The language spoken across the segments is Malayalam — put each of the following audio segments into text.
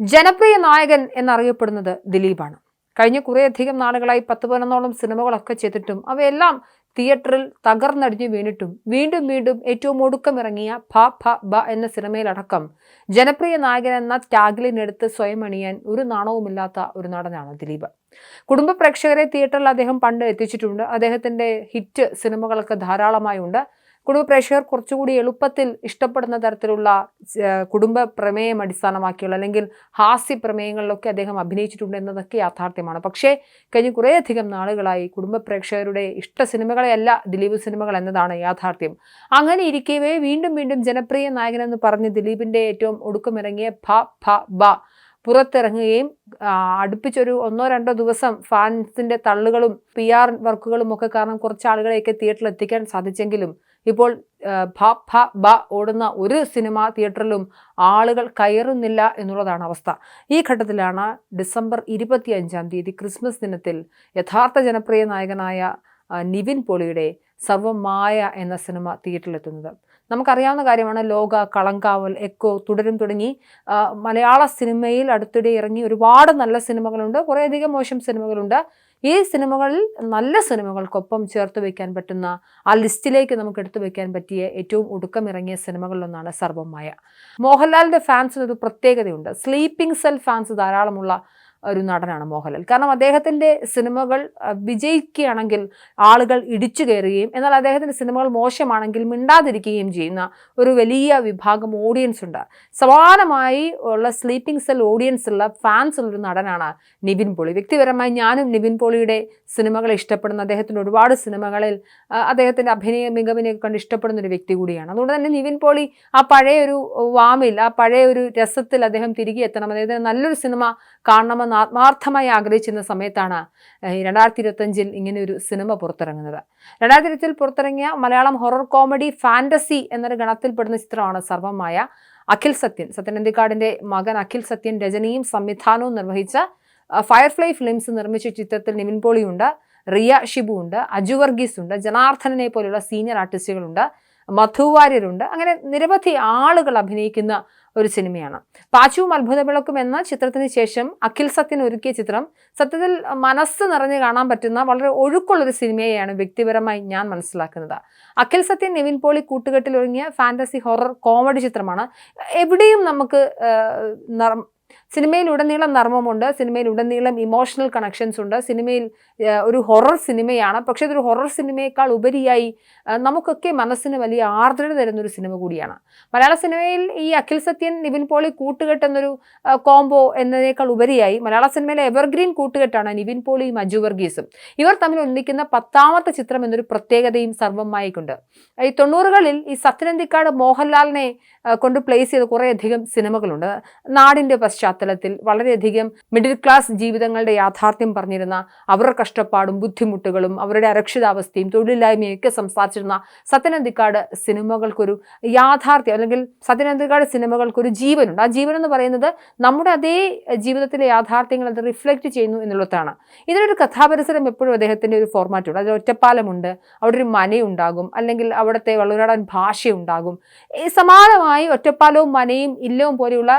ജനപ്രിയ നായകൻ എന്നറിയപ്പെടുന്നത് ദിലീപാണ്. കഴിഞ്ഞ കുറേയധികം നാളുകളായി 10-11ഓളം സിനിമകളൊക്കെ ചെയ്തിട്ടും അവയെല്ലാം തിയേറ്ററിൽ തകർന്നടിഞ്ഞു വീണിട്ടും വീണ്ടും വീണ്ടും ഏറ്റവും ഒടുക്കമിറങ്ങിയ ഭ ഭ ബ എന്ന സിനിമയിലടക്കം ജനപ്രിയ നായകൻ എന്ന ടാഗ്ലൈനെടുത്ത് സ്വയം അണിയാൻ ഒരു നാണവുമില്ലാത്ത ഒരു നടനാണ് ദിലീപ്. കുടുംബ പ്രേക്ഷകരെ തിയേറ്ററിൽ അദ്ദേഹം പണ്ട് എത്തിച്ചിട്ടുണ്ട്. അദ്ദേഹത്തിന്റെ ഹിറ്റ് സിനിമകളൊക്കെ ധാരാളമായി ഉണ്ട്. കുടുംബ പ്രേക്ഷകർ കുറച്ചുകൂടി എളുപ്പത്തിൽ ഇഷ്ടപ്പെടുന്ന തരത്തിലുള്ള കുടുംബ പ്രമേയം അടിസ്ഥാനമാക്കിയുള്ള അല്ലെങ്കിൽ ഹാസ്യ പ്രമേയങ്ങളിലൊക്കെ അദ്ദേഹം അഭിനയിച്ചിട്ടുണ്ട് എന്നതൊക്കെ യാഥാർത്ഥ്യമാണ്. പക്ഷേ കഴിഞ്ഞ കുറേയധികം നാളുകളായി കുടുംബ പ്രേക്ഷകരുടെ ഇഷ്ട സിനിമകളെയല്ല ദിലീപ് സിനിമകൾ എന്നതാണ് യാഥാർത്ഥ്യം. അങ്ങനെ ഇരിക്കവേ വീണ്ടും വീണ്ടും ജനപ്രിയ നായകനെന്ന് പറഞ്ഞ് ദിലീപിന്റെ ഏറ്റവും ഒടുക്കമിറങ്ങിയ ഭ ഭ ബ പുറത്തിറങ്ങുകയും അടുപ്പിച്ചൊരു 1-2 ദിവസം ഫാൻസിന്റെ തള്ളുകളും PR വർക്കുകളും ഒക്കെ കാരണം കുറച്ച് ആളുകളെയൊക്കെ തിയേറ്ററിൽ എത്തിക്കാൻ സാധിച്ചെങ്കിലും ഇപ്പോൾ ഭ ഭ ബ ഓടുന്ന ഒരു സിനിമ തിയേറ്ററിലും ആളുകൾ കയറുന്നില്ല എന്നുള്ളതാണ് അവസ്ഥ. ഈ ഘട്ടത്തിലാണ് ഡിസംബർ 25-ാം തീയതി ക്രിസ്മസ് ദിനത്തിൽ യഥാർത്ഥ ജനപ്രിയ നായകനായ നിവിൻ പോളിയുടെ സർവമായ എന്ന സിനിമ തിയേറ്ററിലെത്തുന്നത്. നമുക്കറിയാവുന്ന കാര്യമാണ്. ലോക, കളങ്കാവൽ, എക്കോ, തുടരും തുടങ്ങി മലയാള സിനിമയിൽ അടുത്തിടെ ഇറങ്ങി ഒരുപാട് നല്ല സിനിമകളുണ്ട്, കുറേയധികം മോശം സിനിമകളുണ്ട്. ഈ സിനിമകളിൽ നല്ല സിനിമകൾക്കൊപ്പം ചേർത്ത് വയ്ക്കാൻ പറ്റുന്ന ആ ലിസ്റ്റിലേക്ക് നമുക്ക് എടുത്തു വയ്ക്കാൻ പറ്റിയ ഏറ്റവും ഒടുക്കമിറങ്ങിയ സിനിമകളിലൊന്നാണ് സർവമായ. മോഹൻലാലിൻ്റെ ഫാൻസിനൊരു പ്രത്യേകതയുണ്ട്. സ്ലീപ്പിംഗ് സെൽ ഫാൻസ് ധാരാളമുള്ള ഒരു നടനാണ് മോഹൻലാൽ. കാരണം അദ്ദേഹത്തിൻ്റെ സിനിമകൾ വിജയിക്കുകയാണെങ്കിൽ ആളുകൾ ഇടിച്ചു കയറുകയും എന്നാൽ അദ്ദേഹത്തിൻ്റെ സിനിമകൾ മോശമാണെങ്കിൽ മിണ്ടാതിരിക്കുകയും ചെയ്യുന്ന ഒരു വലിയ വിഭാഗം ഓഡിയൻസ് ഉണ്ട്. സമാനമായി ഉള്ള സ്ലീപ്പിംഗ് സെൽ ഓഡിയൻസ് ഉള്ള ഫാൻസ് ഉള്ളൊരു നടനാണ് നിവിൻ പോളി. വ്യക്തിപരമായി ഞാനും നിവിൻ പോളിയുടെ സിനിമകളെ ഇഷ്ടപ്പെടുന്ന, അദ്ദേഹത്തിൻ്റെ ഒരുപാട് സിനിമകളിൽ അദ്ദേഹത്തിൻ്റെ അഭിനയ മികവിനെയൊക്കെ കണ്ട് ഇഷ്ടപ്പെടുന്ന ഒരു വ്യക്തി കൂടിയാണ്. അതുകൊണ്ട് തന്നെ നിവിൻ പോളി ആ പഴയ ഒരു വാമിൽ, ആ പഴയ ഒരു രസത്തിൽ അദ്ദേഹം തിരികെ എത്തണം, അദ്ദേഹത്തിന് നല്ലൊരു സിനിമ കാണണമെന്ന് ആത്മാർത്ഥമായി ആഗ്രഹിച്ചിരുന്ന സമയത്താണ് 2025-ൽ ഇങ്ങനെ ഒരു സിനിമ പുറത്തിറങ്ങുന്നത്. 2020-ൽ പുറത്തിറങ്ങിയ മലയാളം ഹൊറർ കോമഡി ഫാന്റസി എന്നൊരു ഗണത്തിൽപ്പെടുന്ന ചിത്രമാണ് സർവമായ. അഖിൽ സത്യൻ, സത്യനന്ദിക്കാടിൻ്റെ മകൻ അഖിൽ സത്യൻ രചനയും സംവിധാനവും നിർവഹിച്ച ഫയർഫ്ലൈ ഫിലിംസ് നിർമ്മിച്ച ചിത്രത്തിൽ നിവിൻ പോളിയുണ്ട്, റിയ ഷിബു ഉണ്ട്, അജു വർഗീസ് ഉണ്ട്, ജനാർദ്ദനനെ പോലുള്ള സീനിയർ ആർട്ടിസ്റ്റുകളുണ്ട്, മധു വാര്യരുണ്ട്. അങ്ങനെ നിരവധി ആളുകൾ അഭിനയിക്കുന്ന ഒരു സിനിമയാണ്. പാച്ചുവും അത്ഭുതവിളക്കും എന്ന ചിത്രത്തിന് ശേഷം അഖിൽ സത്യൻ ഒരുക്കിയ ചിത്രം സത്യത്തിൽ മനസ്സ് നിറഞ്ഞ് കാണാൻ പറ്റുന്ന വളരെ ഒഴുക്കുള്ളൊരു സിനിമയെയാണ് വ്യക്തിപരമായി ഞാൻ മനസ്സിലാക്കുന്നത്. അഖിൽ സത്യൻ നിവിൻ പോളി കൂട്ടുകെട്ടിൽ ഒരുങ്ങിയ ഫാന്റസി ഹൊറർ കോമഡി ചിത്രമാണ്. എവിടെയും നമുക്ക് സിനിമയിലുടനീളം നർമ്മമുണ്ട്, സിനിമയിലുടനീളം ഇമോഷണൽ കണക്ഷൻസ് ഉണ്ട്. സിനിമയിൽ ഒരു ഹൊറർ സിനിമയാണ്, പക്ഷേ ഇതൊരു ഹൊറർ സിനിമയേക്കാൾ ഉപരിയായി നമുക്കൊക്കെ മനസ്സിന് വലിയ ആർദ്രത തരുന്നൊരു സിനിമ കൂടിയാണ്. മലയാള സിനിമയിൽ ഈ അഖിൽ സത്യൻ നിവിൻ പോളി കൂട്ടുകെട്ട് എന്നൊരു കോംബോ എന്നതിനേക്കാൾ ഉപരിയായി മലയാള സിനിമയിലെ എവർഗ്രീൻ കൂട്ടുകെട്ടാണ് നിവിൻ പോളിയും അജു വർഗീസും. ഇവർ തമ്മിൽ ഒന്നിക്കുന്ന 10ാമത്തെ ചിത്രം എന്നൊരു പ്രത്യേകതയും സർവമായിക്കൊണ്ട്. ഈ 90കളിൽ ഈ സത്യനന്ദിക്കാട് മോഹൻലാലിനെ കൊണ്ട് പ്ലേസ് ചെയ്ത കുറേയധികം സിനിമകളുണ്ട്. നാടിൻ്റെ പശ്ചാത്തലത്തിൽ വളരെയധികം മിഡിൽ ക്ലാസ് ജീവിതങ്ങളുടെ യാഥാർത്ഥ്യം പറഞ്ഞിരുന്ന, അവരുടെ കഷ്ടപ്പാടും ബുദ്ധിമുട്ടുകളും അവരുടെ അരക്ഷിതാവസ്ഥയും തൊഴിലില്ലായ്മയൊക്കെ സംസാരിച്ചിരുന്ന സത്യനന്ദിക്കാട് സിനിമകൾക്കൊരു യാഥാർത്ഥ്യം, അല്ലെങ്കിൽ സത്യനന്ദിക്കാട് സിനിമകൾക്കൊരു ജീവനുണ്ട്. ആ ജീവൻ എന്ന് പറയുന്നത് നമ്മുടെ അതേ ജീവിതത്തിലെ യാഥാർത്ഥ്യങ്ങൾ അത് റിഫ്ലക്റ്റ് ചെയ്യുന്നു എന്നുള്ളതാണ്. ഇതിനൊരു കഥാപരിസരം എപ്പോഴും അദ്ദേഹത്തിൻ്റെ ഒരു ഫോർമാറ്റുണ്ട്. അതിൽ ഒറ്റപ്പാലമുണ്ട്, അവിടെ ഒരു മനയുണ്ടാകും, അല്ലെങ്കിൽ അവിടുത്തെ വളരാടൻ ഭാഷയുണ്ടാകും. ഈ സമാനമായി ഒറ്റപ്പാലവും മനയും ഇല്ലവും പോലെയുള്ള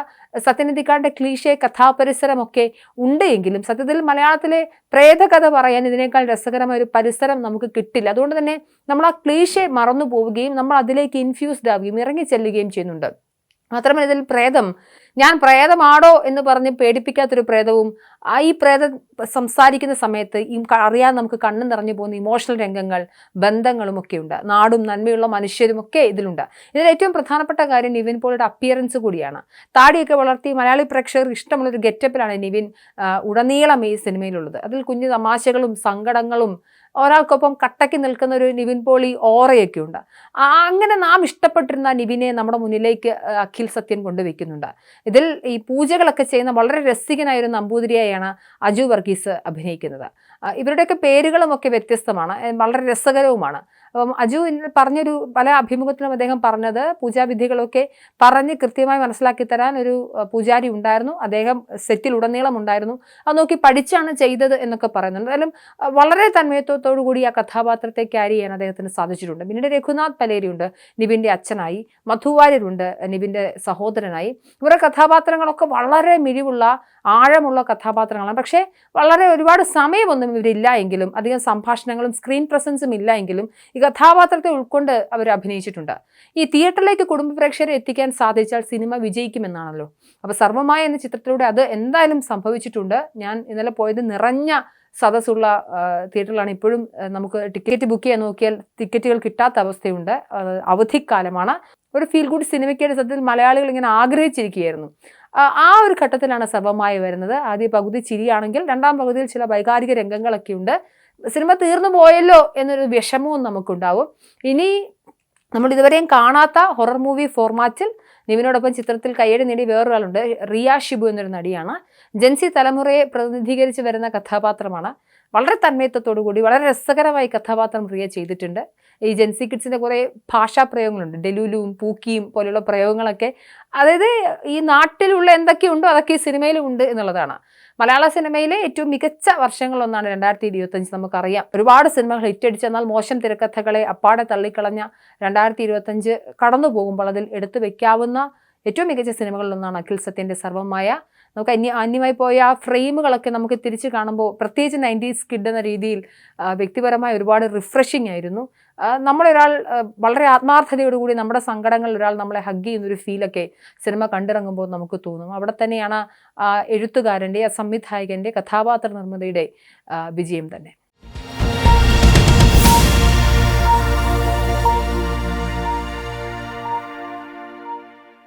സത്യനന്ദിക്കാടിൻ്റെ ക്ലീഷേ കഥാപരിസരമൊക്കെ ഉണ്ട് എങ്കിലും സത്യത്തിൽ മലയാളത്തിലെ പ്രേതകഥ പറയാൻ ഇതിനേക്കാൾ രസകരമായ ഒരു പരിസരം നമുക്ക് കിട്ടില്ല. അതുകൊണ്ട് തന്നെ നമ്മൾ ആ ക്ലീഷേ മറന്നു പോവുകയും നമ്മൾ അതിലേക്ക് ഇൻഫ്യൂസ്ഡ് ആവുകയും ഇറങ്ങിച്ചെല്ലുകയും ചെയ്യുന്നുണ്ട്. മാത്രമല്ല ഇതിൽ പ്രേതം, ഞാൻ പ്രേതമാടോ എന്ന് പറഞ്ഞ് പേടിപ്പിക്കാത്തൊരു പ്രേതവും ഈ പ്രേതം സംസാരിക്കുന്ന സമയത്ത് ഈ അറിയാൻ നമുക്ക് കണ്ണു നിറഞ്ഞു പോകുന്ന ഇമോഷണൽ രംഗങ്ങൾ, ബന്ധങ്ങളുമൊക്കെ ഉണ്ട്. നാടും നന്മയുള്ള മനുഷ്യരുമൊക്കെ ഇതിലുണ്ട്. ഇതിൽ ഏറ്റവും പ്രധാനപ്പെട്ട കാര്യം നിവിൻ പോളിയുടെ അപ്പിയറൻസ് കൂടിയാണ്. താടിയൊക്കെ വളർത്തി മലയാളി പ്രേക്ഷകർക്ക് ഇഷ്ടമുള്ളൊരു ഗെറ്റപ്പിലാണ് നിവിൻ ഉടനീളം ഈ സിനിമയിലുള്ളത്. അതിൽ കുഞ്ഞു തമാശകളും സങ്കടങ്ങളും ഒരാൾക്കൊപ്പം കട്ടയ്ക്ക് നിൽക്കുന്ന ഒരു നിവിൻ പോളി ഓറയൊക്കെ ഉണ്ട്. അങ്ങനെ നാം ഇഷ്ടപ്പെട്ടിരുന്ന നിവിനെ നമ്മുടെ മുന്നിലേക്ക് അഖിൽ സത്യൻ കൊണ്ടുവയ്ക്കുന്നുണ്ട്. ഇതിൽ ഈ പൂജകളൊക്കെ ചെയ്യുന്ന വളരെ രസികനായ ഒരു നമ്പൂതിരിയായാണ് അജു വർഗീസ് അഭിനയിക്കുന്നത്. ഇവരുടെയൊക്കെ പേരുകളുമൊക്കെ വ്യത്യസ്തമാണ്, വളരെ രസകരവുമാണ്. അപ്പം അജു പറഞ്ഞൊരു പല അഭിമുഖത്തിലും അദ്ദേഹം പറഞ്ഞത് പൂജാവിധികളൊക്കെ പറഞ്ഞ് കൃത്യമായി മനസ്സിലാക്കി തരാൻ ഒരു പൂജാരി ഉണ്ടായിരുന്നു, അദ്ദേഹം സെറ്റിൽ ഉടനീളം ഉണ്ടായിരുന്നു, അത് നോക്കി പഠിച്ചാണ് ചെയ്തത് എന്നൊക്കെ പറയുന്നുണ്ട്. എന്തായാലും വളരെ തന്മയത്വത്തോടു കൂടി ആ കഥാപാത്രത്തെ ക്യാരി ചെയ്യാൻ അദ്ദേഹത്തിന് സാധിച്ചിട്ടുണ്ട്. പിന്നീട് രഘുനാഥ് പലേരിയുണ്ട്, നിവിൻ്റെ അച്ഛനായി, മധുവാര്യരുണ്ട് നിവിൻ്റെ സഹോദരനായി. ഇവരുടെ കഥാപാത്രങ്ങളൊക്കെ വളരെ മിഴിവുള്ള ആഴമുള്ള കഥാപാത്രങ്ങളാണ്. പക്ഷേ വളരെ ഒരുപാട് സമയമൊന്നും ഇവരില്ല എങ്കിലും, അധികം സംഭാഷണങ്ങളും സ്ക്രീൻ പ്രസൻസും ഇല്ല എങ്കിലും ഈ കഥാപാത്രത്തെ ഉൾക്കൊണ്ട് അവർ അഭിനയിച്ചിട്ടുണ്ട്. ഈ തിയേറ്ററിലേക്ക് കുടുംബ പ്രേക്ഷകരെ എത്തിക്കാൻ സാധിച്ചാൽ സിനിമ വിജയിക്കുമെന്നാണല്ലോ. അപ്പോൾ സർവമായ എന്ന ചിത്രത്തിലൂടെ അത് എന്തായാലും സംഭവിച്ചിട്ടുണ്ട്. ഞാൻ ഇന്നലെ പോയത് നിറഞ്ഞ സദസ്സുള്ള തിയേറ്ററിലാണ്. ഇപ്പോഴും നമുക്ക് ടിക്കറ്റ് ബുക്ക് ചെയ്യാൻ നോക്കിയാൽ ടിക്കറ്റുകൾ കിട്ടാത്ത അവസ്ഥയുണ്ട്. അവധിക്കാലമാണ്. ഒരു ഫീൽ ഗുഡ് സിനിമയ്ക്കായിട്ട് സത്യത്തിൽ മലയാളികൾ ഇങ്ങനെ ആഗ്രഹിച്ചിരിക്കുകയായിരുന്നു. ആ ഒരു ഘട്ടത്തിലാണ് സർവമായി വരുന്നത്. ആദ്യ പകുതി ചിരിയാണെങ്കിൽ രണ്ടാം പകുതിയിൽ ചില വൈകാരിക രംഗങ്ങളൊക്കെ ഉണ്ട്. സിനിമ തീർന്നു പോയല്ലോ എന്നൊരു വിഷമവും നമുക്കുണ്ടാവും. ഇനി നമ്മൾ ഇതുവരെയും കാണാത്ത ഹൊറർ മൂവി ഫോർമാറ്റിൽ നിവിനോടൊപ്പം ചിത്രത്തിൽ കയ്യടി നേടി വേറൊരാളുണ്ട്, റിയ ഷിബു എന്നൊരു നടിയാണ്. ജെൻസി തലമുറയെ പ്രതിനിധീകരിച്ച് വരുന്ന കഥാപാത്രമാണ്. വളരെ തന്മയത്വത്തോടു കൂടി വളരെ രസകരമായി കഥാപാത്രം റിയ ചെയ്തിട്ടുണ്ട്. ഈ ജെൻസി കിഡ്സിൻ്റെ കുറേ ഭാഷാപ്രയോഗങ്ങളുണ്ട്, ഡെലുലുവും പൂക്കിയും പോലെയുള്ള പ്രയോഗങ്ങളൊക്കെ. അതായത് ഈ നാട്ടിലുള്ള എന്തൊക്കെയുണ്ടോ അതൊക്കെ ഈ സിനിമയിലും ഉണ്ട് എന്നുള്ളതാണ്. മലയാള സിനിമയിലെ ഏറ്റവും മികച്ച വർഷങ്ങളൊന്നാണ് 2025. നമുക്കറിയാം, ഒരുപാട് സിനിമകൾ ഹിറ്റടിച്ച് എന്നാൽ മോശം തിരക്കഥകളെ അപ്പാടെ തള്ളിക്കളഞ്ഞ 2025 കടന്നു പോകുമ്പോൾ അതിൽ എടുത്തു വെക്കാവുന്ന ഏറ്റവും മികച്ച സിനിമകളിലൊന്നാണ് അഖിൽ സത്യൻ്റെ സർവമായ. നമുക്ക് അന്യമായി പോയ ആ ഫ്രെയിമുകളൊക്കെ നമുക്ക് തിരിച്ച് കാണുമ്പോൾ, പ്രത്യേകിച്ച് 90s കിഡ് എന്ന രീതിയിൽ വ്യക്തിപരമായി ഒരുപാട് റിഫ്രഷിംഗ് ആയിരുന്നു. നമ്മളൊരാൾ വളരെ ആത്മാർത്ഥതയോടുകൂടി നമ്മുടെ സങ്കടങ്ങളിൽ ഒരാൾ നമ്മളെ ഹഗ് ചെയ്യുന്നൊരു ഫീലൊക്കെ സിനിമ കണ്ടിറങ്ങുമ്പോൾ നമുക്ക് തോന്നും. അവിടെ തന്നെയാണ് എഴുത്തുകാരൻ്റെ, സംവിധായകൻ്റെ, കഥാപാത്ര നിർമ്മിതിയുടെ വിജയം തന്നെ.